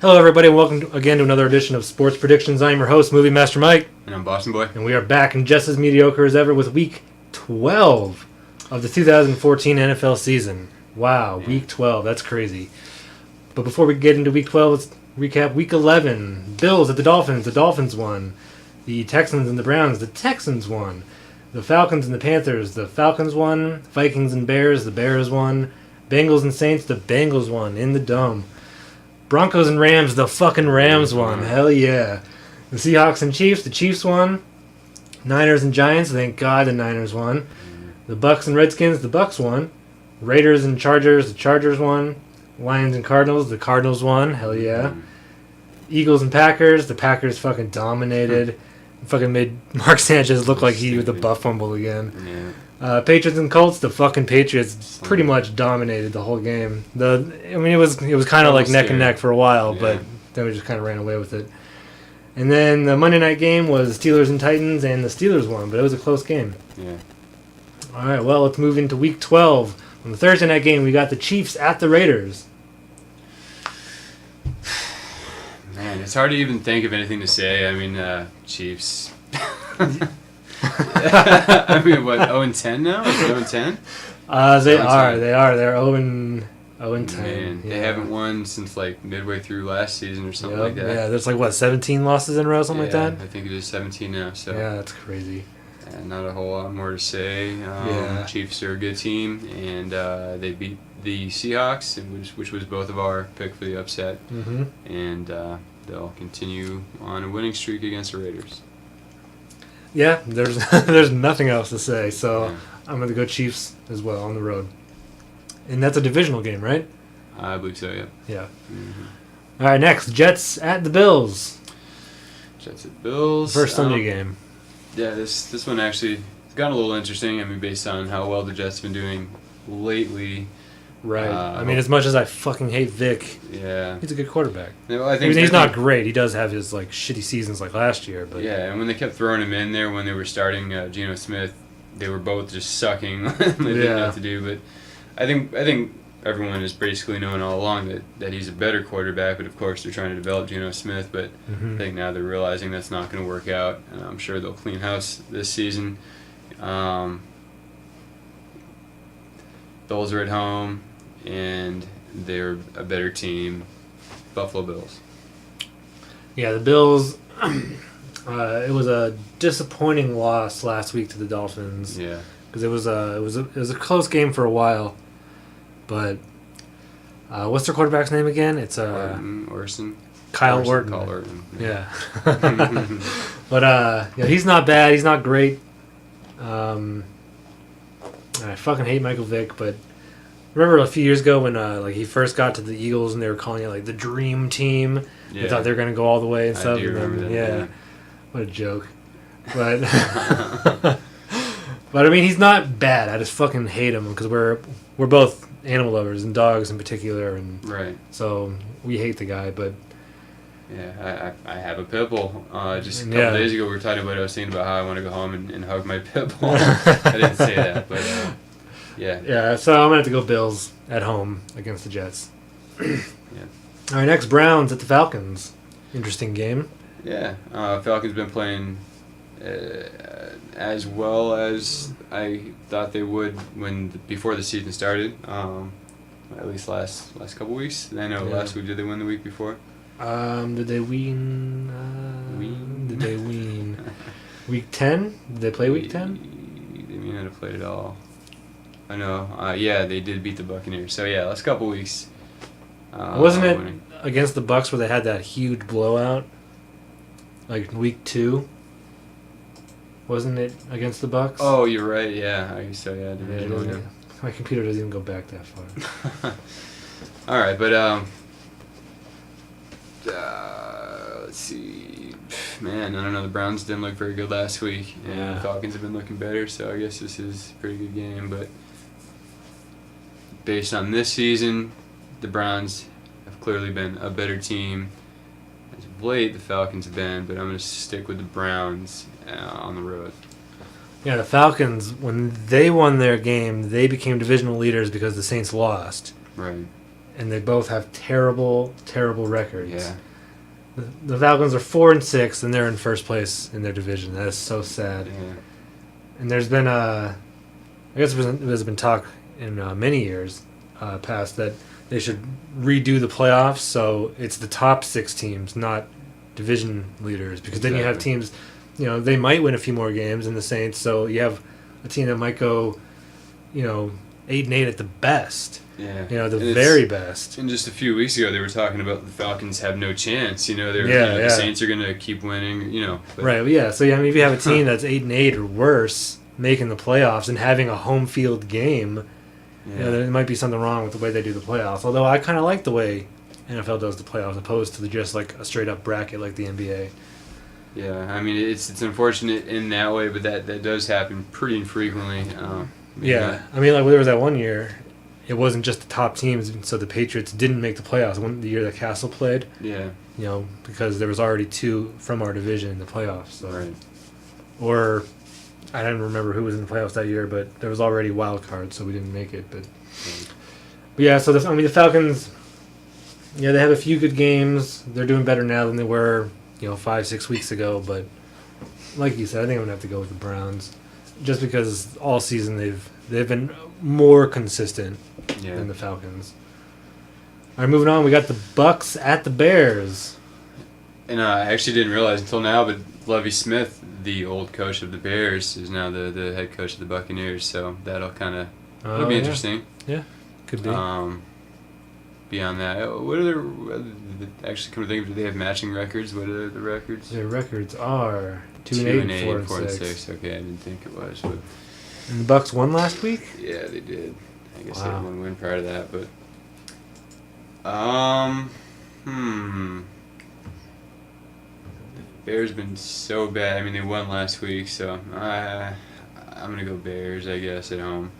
Hello, everybody, and welcome again to another edition of Sports Predictions. I'm your host, Movie Master Mike. And I'm Boston Boy. And we are back and just as mediocre as ever with Week 12 of the 2014 NFL season. Wow, yeah. Week 12. That's crazy. But before we get into Week 12, let's recap Week 11. Bills at the Dolphins. The Dolphins won. The Texans and the Browns. The Texans won. The Falcons and the Panthers. The Falcons won. Vikings and Bears. The Bears won. Bengals and Saints. The Bengals won in the Dome. Broncos and Rams. The fucking Rams won. Hell yeah. The Seahawks and Chiefs. The Chiefs won. Niners and Giants. Thank God the Niners won. The Bucks and Redskins. The Bucks won. Raiders and Chargers. The Chargers won. Lions and Cardinals. The Cardinals won. Hell yeah. Eagles and Packers. The Packers fucking dominated. Fucking made Mark Sanchez look like he was the buff fumble again. Yeah. Patriots and Colts. The fucking Patriots pretty much dominated the whole game. It was kind of like neck and neck for a while, but then we just kind of ran away with it. And then the Monday night game was Steelers and Titans, and the Steelers won, but it was a close game. Yeah. All right, well, let's move into Week 12. On the Thursday night game, we got the Chiefs at the Raiders. Man, it's hard to even think of anything to say. I mean, Chiefs. I mean, what, 0-10 now? Is it 0-10? They are. They're 0-10. Man, they haven't won since, like, midway through last season or something like that. Yeah, there's, 17 losses in a row, something like that? I think it is 17 now, so. Yeah, that's crazy. Not a whole lot more to say. Chiefs are a good team, and they beat the Seahawks, which was both of our pick for the upset. Mm-hmm. And they'll continue on a winning streak against the Raiders. Yeah, there's nothing else to say, so yeah. I'm going to go Chiefs as well on the road. And that's a divisional game, right? I believe so, yeah. Yeah. Mm-hmm. All right, next, Jets at the Bills. Jets at Bills. First Sunday game. Yeah, this one actually got a little interesting. I mean, based on how well the Jets have been doing lately. Right. I mean, as much as I fucking hate Vic, yeah, he's a good quarterback. Yeah, well, I mean, he's not great. He does have his shitty seasons like last year, but yeah. And when they kept throwing him in there when they were starting Geno Smith, they were both just sucking. They didn't know what to do. But I think everyone has basically known all along that he's a better quarterback. But of course, they're trying to develop Geno Smith. But I think now they're realizing that's not going to work out. And I'm sure they'll clean house this season. Bills are at home. And they're a better team, Buffalo Bills. Yeah, the Bills. It was a disappointing loss last week to the Dolphins. Yeah, because it was a close game for a while, but what's their quarterback's name again? It's Orson. Kyle Orton. Kyle Orton. Yeah. But he's not bad. He's not great. I fucking hate Michael Vick, but. Remember a few years ago when he first got to the Eagles and they were calling it the dream team? Yeah. They thought they were going to go all the way and stuff. I do remember that. Yeah. What a joke. But but I mean he's not bad. I just fucking hate him because we're both animal lovers and dogs in particular, and right. So we hate the guy. But yeah, I have a pit bull. Just a couple days ago we were talking about. I was thinking about how I want to go home and hug my pit bull. I didn't say that, but. Yeah, so I'm going to have to go Bills at home against the Jets. Yeah. All right, next, Browns at the Falcons. Interesting game. Yeah, Falcons been playing as well as I thought they would before the season started, at least last couple weeks. I know last week, did they win the week before? Did they win? Did they win Week 10? Did they play Week 10? They may not have played it all. I know. Yeah, they did beat the Buccaneers. So yeah, last couple weeks. Wasn't it against the Bucs where they had that huge blowout? Like Week 2. Wasn't it against the Bucs? Oh, you're right. Yeah, I guess so. Yeah. My computer doesn't even go back that far. All right, but let's see. Man, I don't know. The Browns didn't look very good last week, and the Falcons have been looking better. So I guess this is a pretty good game, but. Based on this season, the Browns have clearly been a better team. As of late, the Falcons have been, but I'm going to stick with the Browns on the road. Yeah, the Falcons, when they won their game, they became divisional leaders because the Saints lost. Right. and they both have terrible, terrible records. Yeah. The Falcons are 4-6, and they're in first place in their division. That is so sad. Yeah. And there's been I guess there's been talk in many years past that they should redo the playoffs so it's the top 6 teams, not division leaders, because then you have teams, they might win a few more games in the Saints, so you have a team that might go, 8-8 at the best. Yeah. The very best. And just a few weeks ago, they were talking about the Falcons have no chance. The Saints are going to keep winning. But Right. Yeah. So if you have a team that's 8-8 or worse making the playoffs and having a home field game, there might be something wrong with the way they do the playoffs. Although I kind of like the way NFL does the playoffs, opposed to just like a straight up bracket like the NBA. Yeah, I mean it's unfortunate in that way, but that does happen pretty infrequently. Yeah, I mean, like there was that one year, it wasn't just the top teams, so the Patriots didn't make the playoffs. The year that Castle played, Yeah. Because there was already 2 from our division in the playoffs. So. Right. Or I don't remember who was in the playoffs that year, but there was already wild cards, so we didn't make it. But yeah, so the Falcons, they have a few good games. They're doing better now than they were, 5-6 weeks ago. But like you said, I think I'm gonna have to go with the Browns, just because all season they've been more consistent than the Falcons. All right, moving on. We got the Bucks at the Bears. And I actually didn't realize until now, but Lovie Smith, the old coach of the Bears, is now the head coach of the Buccaneers. So that'll it'll be interesting. Yeah, could be. Beyond that, what are actually come to think of it, do they have matching records? What are the records? Their records are 2-8, 4-6. Okay, I didn't think it was, but. And the Bucks won last week? Yeah, they did. I guess Wow. they had one win prior to that, but the Bears been so bad. I mean, they won last week, so I'm gonna go Bears, I guess, at home.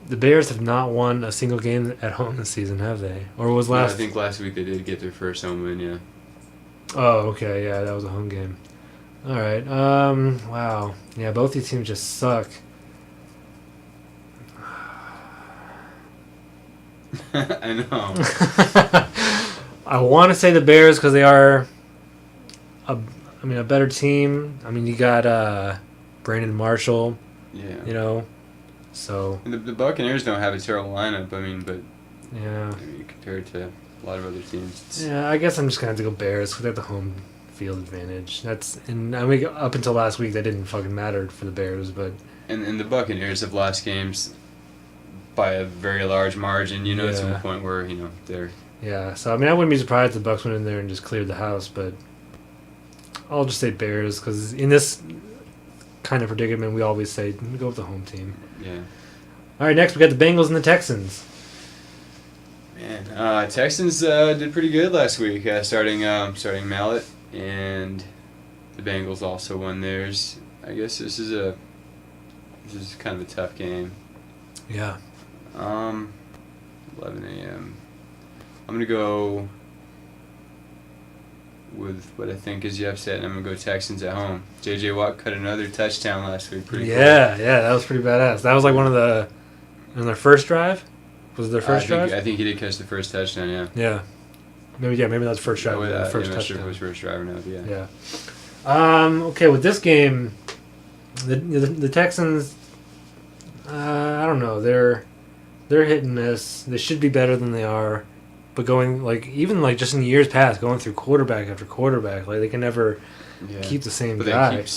The Bears have not won a single game at home this season, have they? Or was last? I think last week they did get their first home win. Yeah. Oh, okay, yeah, that was a home game. All right. Wow. Yeah, both these teams just suck. I know. I want to say the Bears because they are a better team. I mean, you got Brandon Marshall. Yeah. So. And the Buccaneers don't have a terrible lineup. I mean, but yeah. Compared to a lot of other teams. Yeah, I guess I'm just gonna have to go Bears because they have the home field advantage. Up until last week, that didn't fucking matter for the Bears, but. And the Buccaneers have lost games by a very large margin. To the point where they're. Yeah, so I wouldn't be surprised if the Bucks went in there and just cleared the house, but I'll just say Bears because in this kind of predicament, we always say go with the home team. Yeah. All right, next we got the Bengals and the Texans. Man, Texans did pretty good last week, starting Mallett, and the Bengals also won theirs. I guess this is kind of a tough game. Yeah. 11 a.m. I'm gonna go with what I think is the upset, and I'm gonna go Texans at home. J.J. Watt cut another touchdown last week. Pretty cool. Yeah, that was pretty badass. That was like on their first drive. Was it their first drive? I think he did catch the first touchdown. Yeah. Yeah. Maybe that's first drive. The first I'm not sure touchdown. if it was first drive or not. But yeah. Yeah. Okay, with this game, the Texans. I don't know. They're hit and miss. They should be better than they are, but going just in years past, going through quarterback after quarterback, they can never keep the same guy. They keep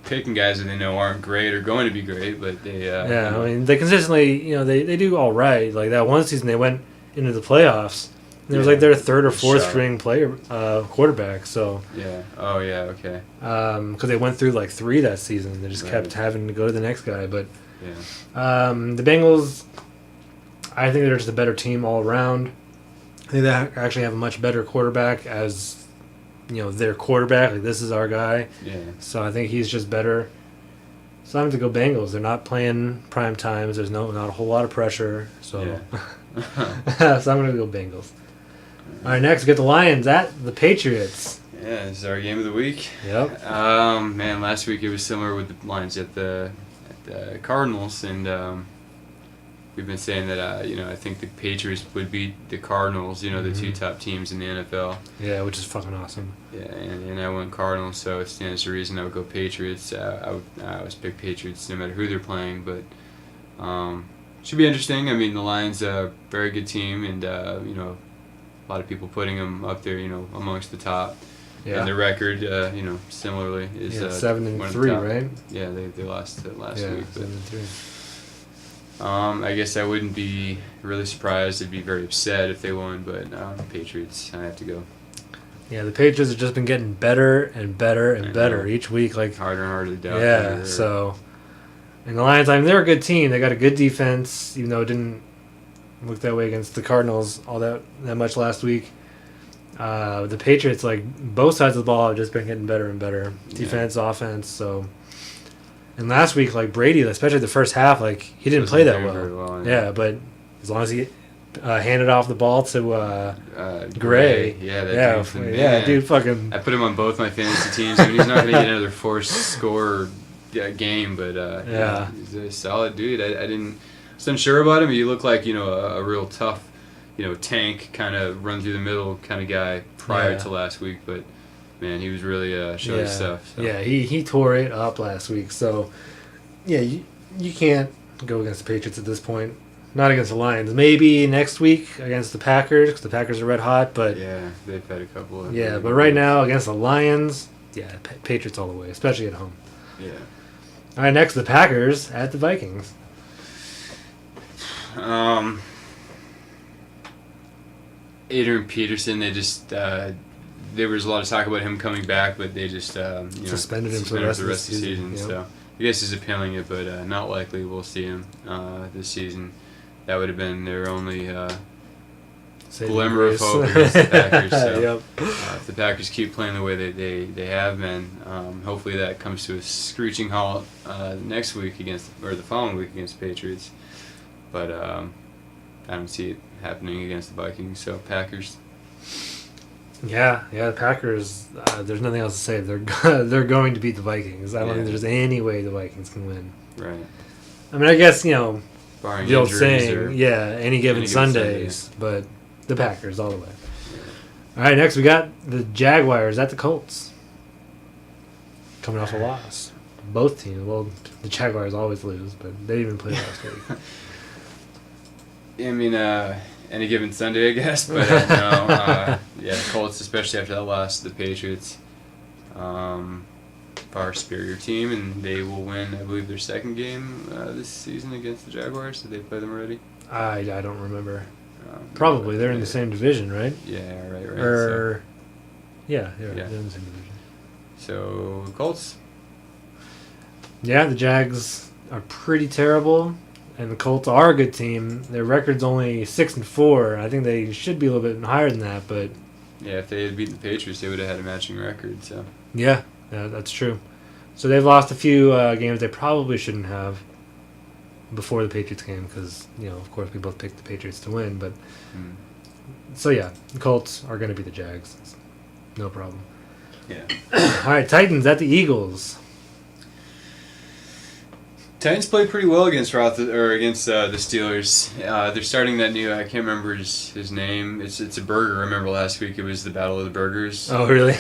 picking guys that they know aren't great or going to be great, but they. They consistently, they do all right. Like that one season, they went into the playoffs. And it was like their third or fourth string quarterback. So. Yeah. Oh yeah. Okay. Because they went through 3 that season. They just kept having to go to the next guy, but. Yeah. The Bengals, I think they're just a better team all around. I think they actually have a much better quarterback as, their quarterback. This is our guy. Yeah. So I think he's just better. So I'm going to go Bengals. They're not playing prime times. There's not a whole lot of pressure. So, so I'm going to go Bengals. All right, next we get the Lions at the Patriots. Yeah, this is our game of the week. Yep. Man, last week it was similar with the Lions at the Cardinals, and we've been saying that I think the Patriots would beat the Cardinals. The two top teams in the NFL. Yeah, which is fucking awesome. Yeah, and I went Cardinals, so it stands to reason I would go Patriots. I always pick Patriots no matter who they're playing, but should be interesting. I mean, the Lions are a very good team, and a lot of people putting them up there, amongst the top. Yeah. And their record, similarly is 7-3, right? Yeah, they lost last week. But 7-3. I guess I wouldn't be really surprised. I'd be very upset if they won, but Patriots, I have to go. Yeah, the Patriots have just been getting better and better and better each week. Like harder and harder to doubt. Yeah, so. And the Lions, they're a good team. They got a good defense, even though it didn't look that way against the Cardinals all that much last week. The Patriots, both sides of the ball have just been getting better and better. Defense, offense, so. And last week, Brady, especially the first half, he didn't play that well. Very well. Yeah, but as long as he handed off the ball to Gray. Yeah, dude, fucking. I put him on both my fantasy teams. I mean, he's not going to get another four-score game, but he's a solid dude. I was unsure about him. He looked like a real tough, tank kind of run through the middle kind of guy prior to last week, but. Man, he was really showing his stuff. So. Yeah, he tore it up last week. So, yeah, you can't go against the Patriots at this point. Not against the Lions. Maybe next week against the Packers, because the Packers are red hot. But yeah, they've had a couple of... Yeah, but right now against the Lions, Patriots all the way, especially at home. Yeah. All right, next the Packers at the Vikings. Adrian Peterson, they just... there was a lot of talk about him coming back, but they just suspended him for the rest of the season. Yep. So I guess he's appealing it, but not likely we'll see him this season. That would have been their only glimmer of hope against the Packers. So, if the Packers keep playing the way they have been, hopefully that comes to a screeching halt next week the following week against the Patriots. But I don't see it happening against the Vikings. So Packers. Yeah, the Packers, there's nothing else to say. They're going to beat the Vikings. I don't think there's any way the Vikings can win. Right. I mean, I guess, barring the old saying, any given Sundays, Sunday, but the Packers all the way. All right, next we got the Jaguars at the Colts. Coming off a loss. Both teams. Well, the Jaguars always lose, but they didn't even play last week. I mean, any given Sunday, I guess, but no. The Colts, especially after that loss to the Patriots, far superior team, and they will win, I believe, their second game this season against the Jaguars. Did they play them already? I don't remember. Probably. They're in the same division, right? Yeah, right. They're in the same division. So, Colts? Yeah, the Jags are pretty terrible. And the Colts are a good team. Their record's only 6-4. I think they should be a little bit higher than that, but yeah, if they had beaten the Patriots, they would have had a matching record. So yeah, that's true. So they've lost a few games they probably shouldn't have before the Patriots game because of course we both picked the Patriots to win. But so yeah, the Colts are going to be the Jags. It's no problem. Yeah. All right, Titans at the Eagles. Titans played pretty well against the Steelers. They're starting that new. I can't remember his name. It's a burger. I remember last week it was the Battle of the Burgers. Oh really?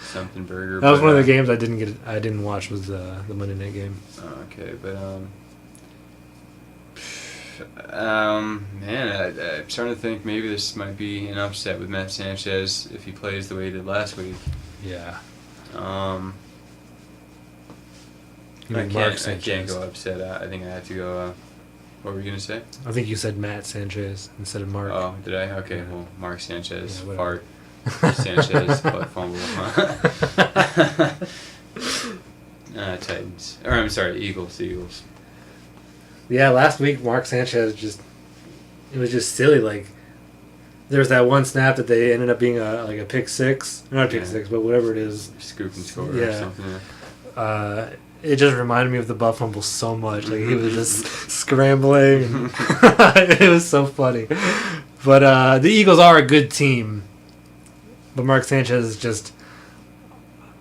Something burger. That was one of the games I didn't watch. Was the Monday night game. Okay, but man, I'm starting to think maybe this might be an upset with Matt Sanchez if he plays the way he did last week. Yeah. I can't go upset. I think I have to go. What were you going to say? I think you said Matt Sanchez instead of Mark. Oh, did I? Okay, yeah. Well, Mark Sanchez, fart. Sanchez, butt fumble. Titans. Or I'm sorry, Eagles. Yeah, last week Mark Sanchez it was just silly. There was that one snap that they ended up being a pick six. Not a pick six, but whatever it is. Scoop and score or something. It just reminded me of the butt fumble so much. He was just scrambling. It was so funny. But the Eagles are a good team. But Mark Sanchez is just...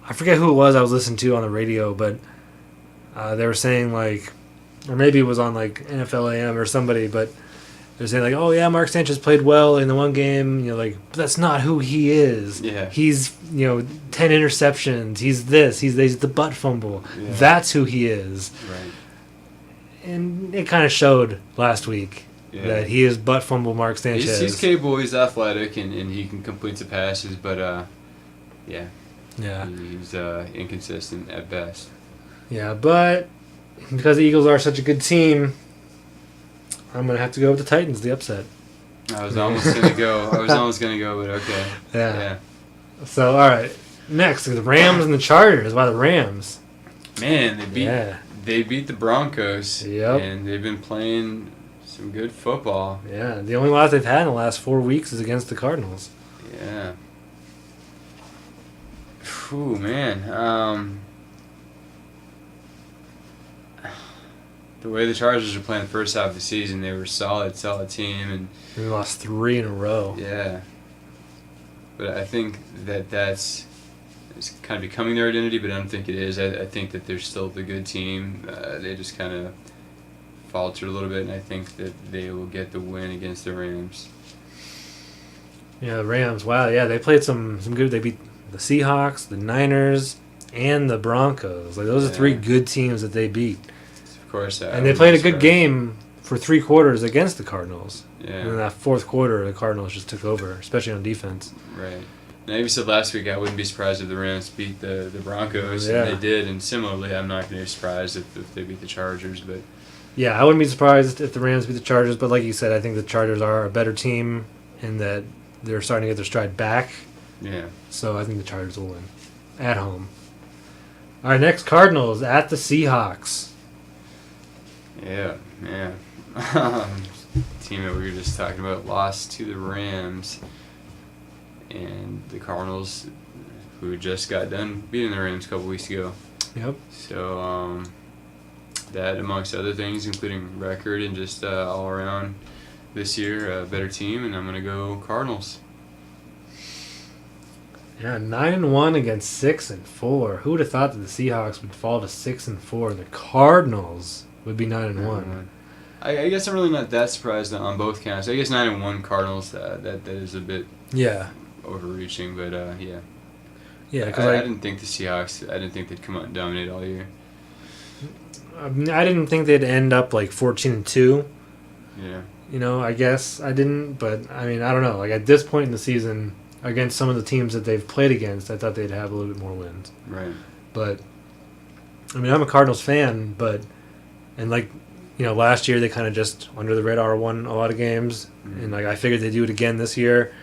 I forget who it was I was listening to on the radio, but they were saying, or maybe it was on like NFL AM or somebody, but they're saying like, oh yeah, Mark Sanchez played well in the one game. Like, but that's not who he is. Yeah. He's 10 interceptions. He's this. He's the butt fumble. Yeah. That's who he is. Right. And it kind of showed last week that he is butt fumble Mark Sanchez. He's capable. He's athletic and he can complete the passes, but yeah. He's inconsistent at best. Yeah, but because the Eagles are such a good team, I'm gonna have to go with the Titans, the upset. I was almost gonna go. But okay. Yeah. So all right, next the Rams and the Chargers. Wow, the Rams. Man, they beat the Broncos. Yep. And they've been playing some good football. Yeah, the only loss they've had in the last 4 weeks is against the Cardinals. Yeah. Ooh, man. The way the Chargers are playing the first half of the season, they were solid team, and they lost 3 in a row. Yeah. But I think it's kind of becoming their identity, but I don't think it is. I think that they're still the good team. They just kind of faltered a little bit, and I think that they will get the win against the Rams. Yeah, the Rams. Wow, yeah, they played some good. They beat the Seahawks, the Niners, and the Broncos. Like those are 3 good teams that they beat. Of course, and they played a good game for 3 quarters against the Cardinals. Yeah. And in that 4th quarter, the Cardinals just took over, especially on defense. Right. Now, you said last week I wouldn't be surprised if the Rams beat the Broncos, and they did. And similarly, I'm not going to be surprised if they beat the Chargers. But yeah, I wouldn't be surprised if the Rams beat the Chargers. But like you said, I think the Chargers are a better team in that they're starting to get their stride back. Yeah. So I think the Chargers will win at home. All right, next Cardinals at the Seahawks. Yeah. Team that we were just talking about lost to the Rams, and the Cardinals, who just got done beating the Rams a couple weeks ago. Yep. So that, amongst other things, including record and just all around this year, a better team, and I'm gonna go Cardinals. Yeah, 9-1 against 6-4. Who would have thought that the Seahawks would fall to 6-4? The Cardinals would be 9-1. I guess I'm really not that surprised on both counts. I guess 9-1 Cardinals. That is a bit overreaching, but yeah. Yeah, because I didn't think the Seahawks. I didn't think they'd come out and dominate all year. I didn't think they'd end up like 14-2. Yeah. I guess I didn't, but I mean, I don't know. Like at this point in the season, against some of the teams that they've played against, I thought they'd have a little bit more wins. Right. But I mean, I'm a Cardinals fan, last year they kind of just under the radar won a lot of games, and I figured they'd do it again this year.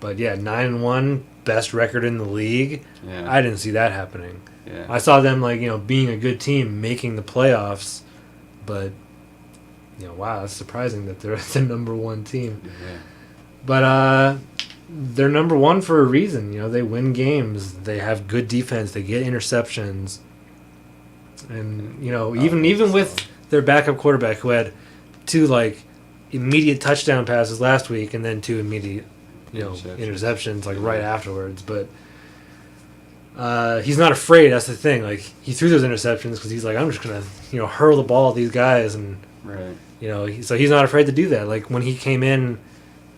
But yeah, 9-1, best record in the league. Yeah. I didn't see that happening. Yeah. I saw them being a good team, making the playoffs, but wow, it's surprising that they're the number 1 team. Yeah. But they're number 1 for a reason. They win games. They have good defense. They get interceptions. And even with their backup quarterback, who had 2 immediate touchdown passes last week, and then 2 immediate interceptions right afterwards. But he's not afraid. That's the thing. He threw those interceptions because he's like, I'm just gonna hurl the ball at these guys, and right. So he's not afraid to do that. Like when he came in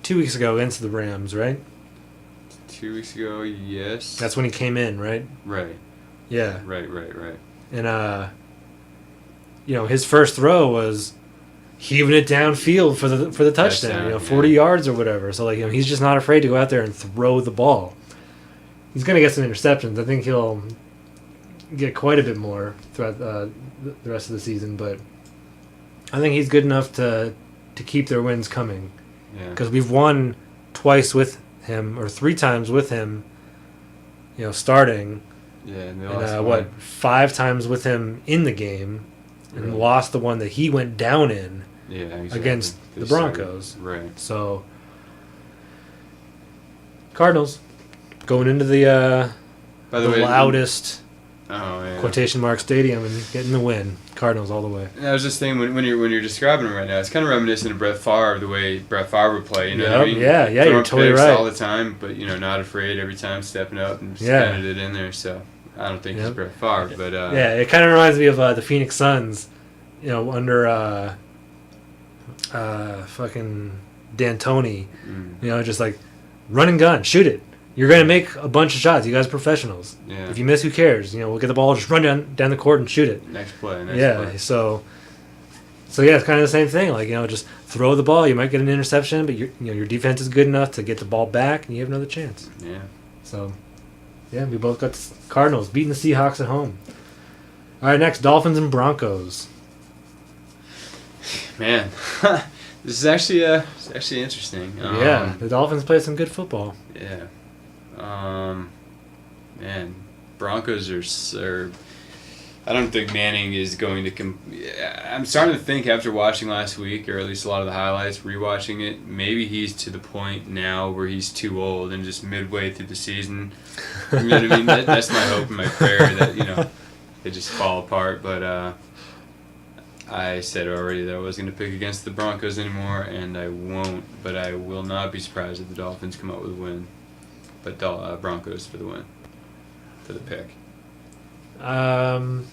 2 weeks ago against the Rams, right? 2 weeks ago, yes. That's when he came in, right? Right. Yeah. Right. And his first throw was heaving it downfield for the touchdown, 40 yards or whatever. So he's just not afraid to go out there and throw the ball. He's gonna get some interceptions. I think he'll get quite a bit more throughout the rest of the season, but I think he's good enough to keep their wins coming. Yeah. Because we've won twice with him, or 3 times with him, starting. Yeah, and 5 times with him in the game, and lost the one that he went down in against the Broncos. Right. So, Cardinals going into the loudest quotation mark stadium and getting the win. Cardinals all the way. And I was just thinking when you're describing him right now, it's kind of reminiscent of Brett Favre, the way Brett Favre would play. What I mean? Yeah, you're totally right. All the time, but not afraid every time, stepping up and just handed it in there. So I don't think he's Brett Favre, but it kind of reminds me of the Phoenix Suns under fucking D'Antoni, just like run and gun, shoot it. You're gonna make a bunch of shots. You guys are professionals. Yeah. If you miss, who cares? We'll get the ball, just run down the court and shoot it. Next play. Play. So yeah, it's kind of the same thing. Like just throw the ball. You might get an interception, but your defense is good enough to get the ball back, and you have another chance. Yeah. So yeah, we both got the Cardinals beating the Seahawks at home. All right, next Dolphins and Broncos. Man, this is actually interesting. Yeah, the Dolphins play some good football. Yeah. Man, Broncos are. I don't think Manning is going to. I'm starting to think after watching last week, or at least a lot of the highlights, rewatching it, maybe he's to the point now where he's too old and just midway through the season. You know what I mean? That's my hope and my prayer that they just fall apart. But I said already that I wasn't going to pick against the Broncos anymore, and I won't. But I will not be surprised if the Dolphins come out with a win. But Broncos for the win, for the pick. Well,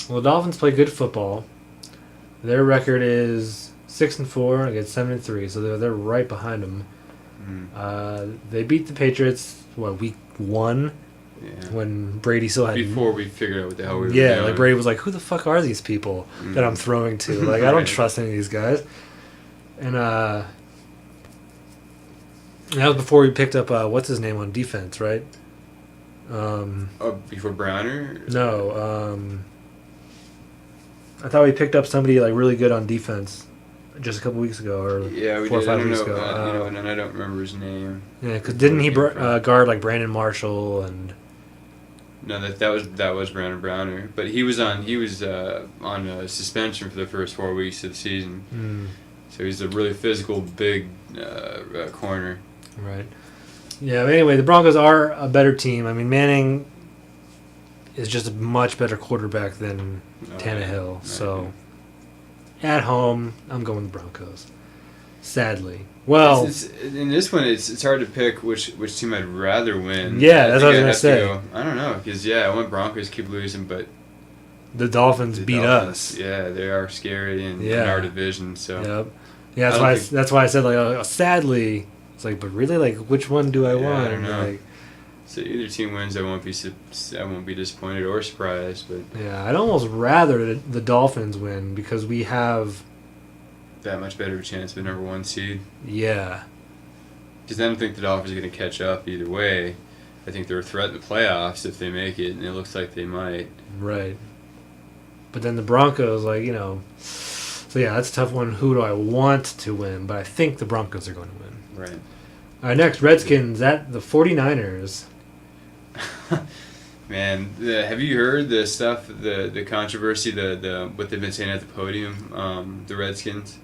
the Dolphins play good football. Their record is 6-4 against 7-3, so they're right behind them. They beat the Patriots week 1, when Brady still had before we figured out what the hell we were doing. doing. Like Brady was like, "Who the fuck are these people that I'm throwing to? Like I don't trust any of these guys." And that was before we picked up what's his name on defense, right? Before Browner? No, I thought we picked up somebody like really good on defense just a couple weeks ago, or we 4 or 5 did. weeks ago. And I don't remember his name. Yeah, because didn't he guard like Brandon Marshall and? No, that was Brandon Browner, but he was on a suspension for the first 4 weeks of the season. So he's a really physical, big corner. Right. Yeah, but anyway, the Broncos are a better team. I mean, Manning is just a much better quarterback than Tannehill. Right. So, at home, I'm going the Broncos. Sadly. Well, in this one, it's hard to pick which team I'd rather win. Yeah, that's what I was going to say. I don't know, because, I want Broncos keep losing, but the Dolphins beat us. Yeah, they are scary in our division. So. Yep. Yeah, that's why I said, like, sadly... It's like, but really, like, which one do I want? I don't know. Like, so either team wins, I won't be disappointed or surprised. But yeah, I'd almost rather the Dolphins win because we have that much better of a chance of a number 1 seed. Yeah. Because I don't think the Dolphins are going to catch up either way. I think they're a threat in the playoffs if they make it, and it looks like they might. Right. But then the Broncos, like, So yeah, that's a tough one. Who do I want to win? But I think the Broncos are going to win. Right. All right, next, Redskins at the 49ers. Man, have you heard the stuff, the controversy, the what they've been saying at the podium, the Redskins?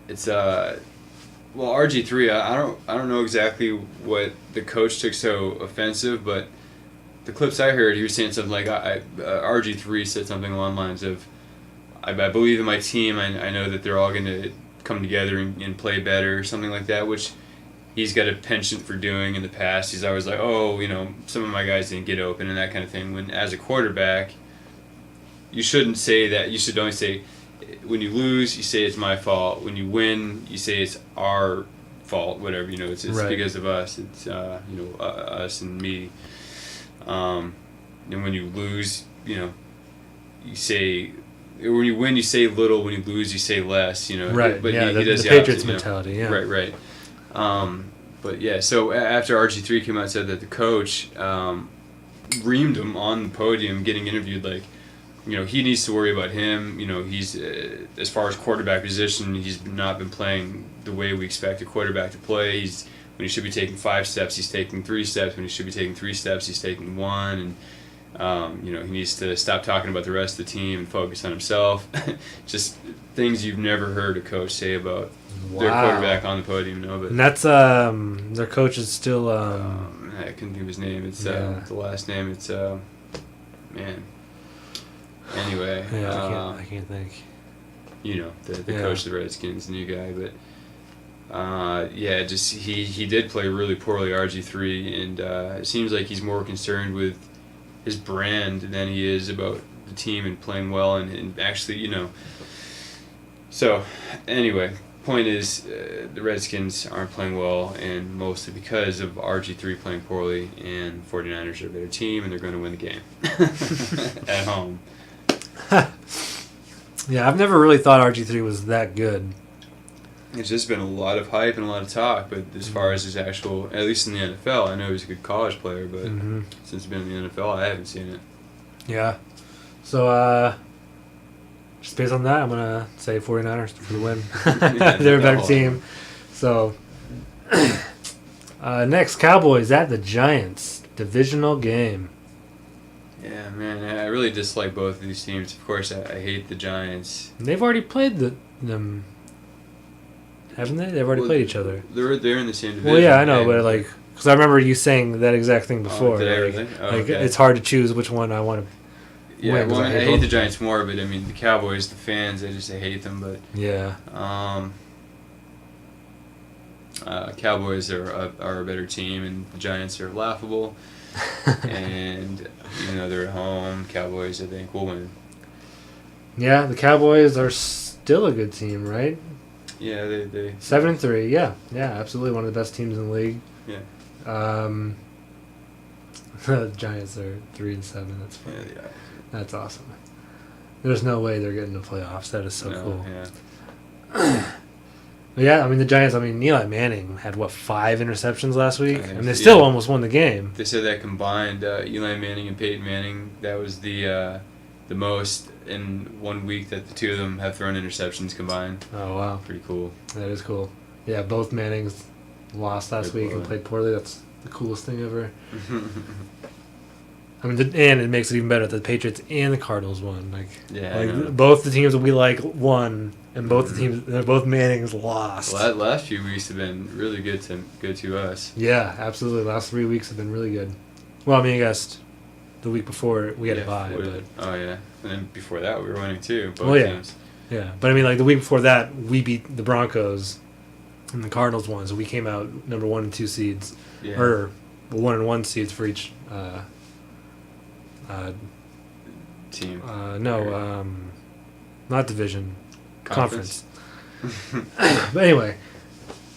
It's RG3. I don't know exactly what the coach took so offensive, but the clips I heard, he was saying something like, RG3 said something along the lines of, I believe in my team. I know that they're all going to come together and play better, or something like that, which he's got a penchant for doing in the past. He's always like, some of my guys didn't get open and that kind of thing. When as a quarterback, you shouldn't say that. You should only say, when you lose, you say it's my fault. When you win, you say it's our fault. Whatever, it's right. Because of us. It's us and me. And when you lose, you say. When you win, you say little. When you lose, you say less. Right. But yeah, he does the the Patriots opposite, mentality. Yeah. Right. But yeah. So after RG3 came out and said that the coach reamed him on the podium, getting interviewed, like, he needs to worry about him. He's as far as quarterback position, he's not been playing the way we expect a quarterback to play. When he should be taking 5 steps, he's taking 3 steps. When he should be taking 3 steps, he's taking 1. And he needs to stop talking about the rest of the team and focus on himself. Just things you've never heard a coach say about their quarterback on the podium. But and that's their coach is still. I couldn't think of his name. It's the last name. It's man. Anyway, I can't think. The coach of the Redskins, the new guy, but just he did play really poorly, RG3, and it seems like he's more concerned with his brand than he is about the team and playing well and actually, So, anyway, point is the Redskins aren't playing well, and mostly because of RG3 playing poorly, and 49ers are a better team, and they're going to win the game at home. Yeah, I've never really thought RG3 was that good. It's just been a lot of hype and a lot of talk, but as far as his actual, at least in the NFL, I know he's a good college player, but since he's been in the NFL, I haven't seen it. Yeah. So, just based on that, I'm going to say 49ers for the win. They're a better team. So, next, Cowboys at the Giants. Divisional game. Yeah, man, I really dislike both of these teams. Of course, I hate the Giants. They've already played them, haven't they? They've already played each other. They're in the same division. Well, yeah, I know, but because I remember you saying that exact thing before. Did I really? Okay. It's hard to choose which one I want to. Yeah, well, I hate the Giants more, but I mean the Cowboys, the fans, I hate them. But yeah, Cowboys are a better team, and the Giants are laughable. And they're at home. Cowboys, I think, will win. Yeah, the Cowboys are still a good team, right? Yeah, they 7-3. Yeah, absolutely one of the best teams in the league. Yeah. The Giants are 3-7. That's funny. Yeah. That's awesome. There's no way they're getting the playoffs. That is so cool. Yeah. Yeah, I mean the Giants. I mean Eli Manning had 5 interceptions last week, and they still almost won the game. They said that combined, Eli Manning and Peyton Manning, that was the most in 1 week that the two of them have thrown interceptions combined. Oh wow, pretty cool. That is cool. Yeah, both Mannings lost last week and played poorly. That's the coolest thing ever. I mean, and it makes it even better that the Patriots and the Cardinals won. Both the teams that we like won, and both the teams, both Mannings lost. Well, last few weeks have been really good to us. Yeah, absolutely. Last 3 weeks have been really good. Well, I mean, I guess the week before we had a bye. Oh yeah, and then before that we were winning too. Both teams. Yeah, but I mean, the week before that we beat the Broncos, and the Cardinals won, so we came out number 1 and 2 seeds, or 1 and 1 seeds for each. Team. Not division. Conference. But anyway,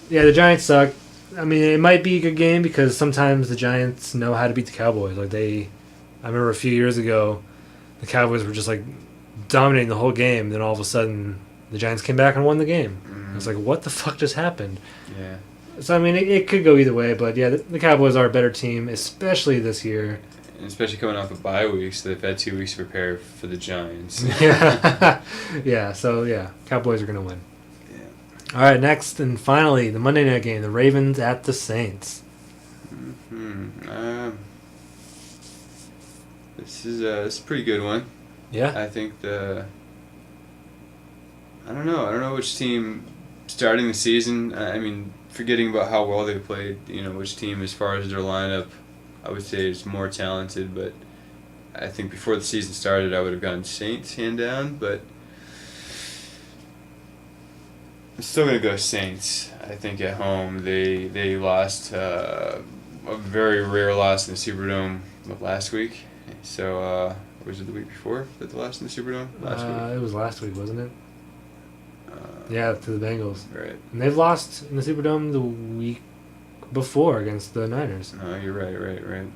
yeah, the Giants suck. I mean, it might be a good game because sometimes the Giants know how to beat the Cowboys. I remember a few years ago, the Cowboys were just dominating the whole game. Then all of a sudden, the Giants came back and won the game. Mm-hmm. It's what the fuck just happened? Yeah. So I mean, it could go either way, but yeah, the Cowboys are a better team, especially this year. And especially coming off of bye weeks, so they've had 2 weeks to prepare for the Giants. Yeah. So yeah, Cowboys are gonna win. Yeah. All right, next and finally, the Monday night game: the Ravens at the Saints. This is a pretty good one. Yeah. I think I don't know which team starting the season. I mean, forgetting about how well they played. Which team, as far as their lineup, I would say is more talented, but I think before the season started, I would have gone Saints hand down, but I'm still going to go Saints. I think at home they lost a very rare loss in the Superdome last week. So was it the week before that they lost in the Superdome? Last week. It was last week, wasn't it? Yeah, to the Bengals. Right. And they've lost in the Superdome the week before against the Niners. No, you're right.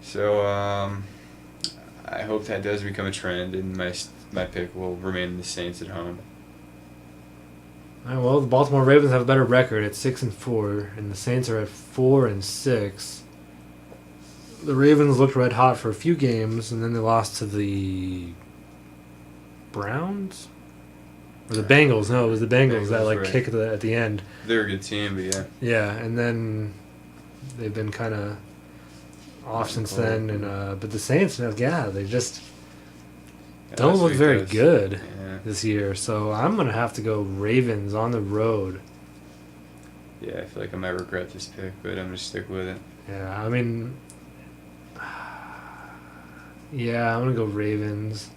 So I hope that does become a trend, and my pick will remain the Saints at home. All right, well, the Baltimore Ravens have a better record at 6-4, and the Saints are at 4-6. The Ravens looked red hot for a few games, and then they lost to the Browns. Or the Bengals. No, it was the Bengals that kick at the end. They're a good team, but yeah. Yeah, and then they've been kind of off since then. And but the Saints, they just don't look very good this year. So I'm gonna have to go Ravens on the road. Yeah, I feel like I might regret this pick, but I'm gonna stick with it. Yeah, I mean, yeah, I'm gonna go Ravens.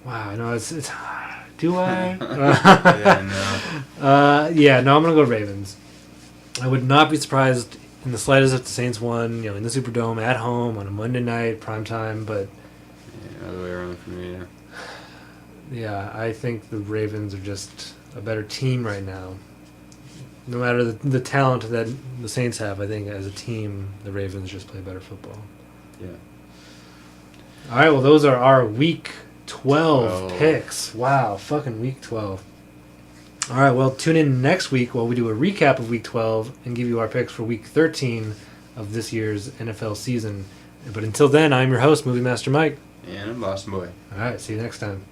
Wow, no, it's do I? Yeah, no. I'm gonna go Ravens. I would not be surprised in the slightest if the Saints won, in the Superdome at home on a Monday night prime time. But Yeah, other way around for me. yeah, I think the Ravens are just a better team right now. No matter the talent that the Saints have, I think as a team, the Ravens just play better football. Yeah. All right, well, those are our Week 12 picks. Wow, fucking Week 12. All right, well, tune in next week while we do a recap of Week 12 and give you our picks for Week 13 of this year's NFL season. But until then, I'm your host, Movie Master Mike. And I'm Boston Boy. All right, see you next time.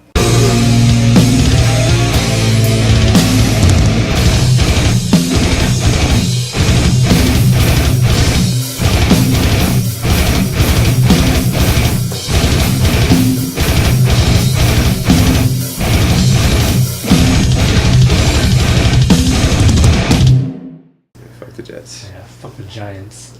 Fuck the Jets. Yeah, fuck the Giants.